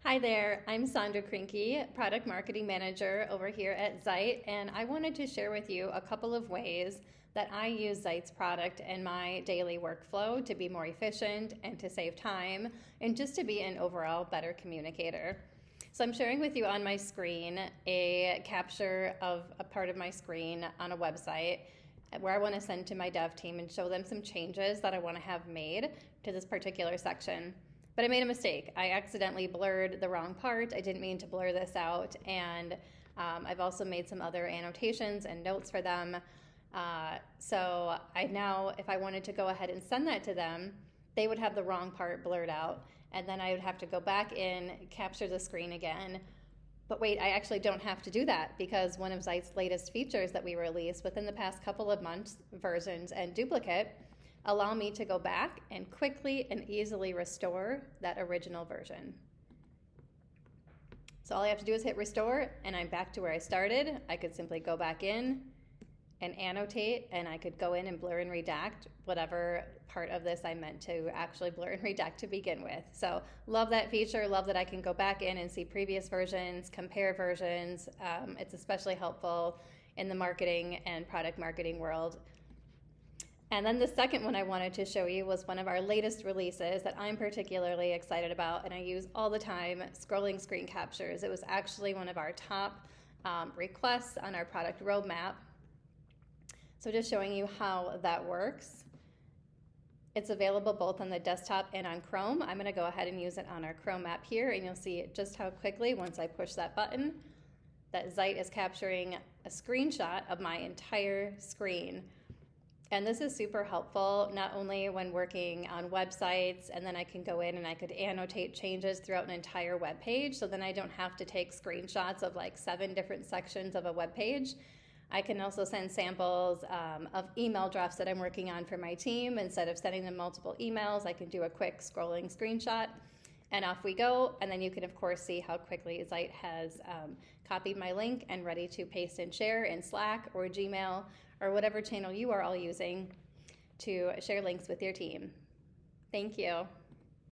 Hi there, I'm Sondra Krinke, Product Marketing Manager over here at Zight, and I wanted to share with you a couple of ways that I use Zight's product in my daily workflow to be more efficient and to save time and just to be an overall better communicator. So I'm sharing with you on my screen a capture of a part of my screen on a website where I want to send to my dev team and show them some changes that I want to have made to this particular section. But I made a mistake. I accidentally blurred the wrong part. I didn't mean to blur this out. And I've also made some other annotations and notes for them. So I now, if I wanted to go ahead and send that to them, they would have the wrong part blurred out. And then I would have to go back in, capture the screen again. But wait, I actually don't have to do that because one of Zight's latest features that we released within the past couple of months, versions and duplicate, allow me to go back and quickly and easily restore that original version. So all I have to do is hit restore and I'm back to where I started. I could simply go back in and annotate, and I could go in and blur and redact whatever part of this I meant to actually blur and redact to begin with. So love that feature, love that I can go back in and see previous versions, compare versions. It's especially helpful in the marketing and product marketing world. And then the second one I wanted to show you was one of our latest releases that I'm particularly excited about and I use all the time, scrolling screen captures. It was actually one of our top requests on our product roadmap. So just showing you how that works. It's available both on the desktop and on Chrome. I'm going to go ahead and use it on our Chrome app here, and you'll see just how quickly, once I push that button, that Zight is capturing a screenshot of my entire screen. And this is super helpful, not only when working on websites, and then I can go in and I could annotate changes throughout an entire web page, so then I don't have to take screenshots of like 7 different sections of a web page. I can also send samples of email drafts that I'm working on for my team. Instead of sending them multiple emails, I can do a quick scrolling screenshot, and off we go. And then you can, of course, see how quickly Zight has copied my link and ready to paste and share in Slack or Gmail or whatever channel you are all using to share links with your team. Thank you.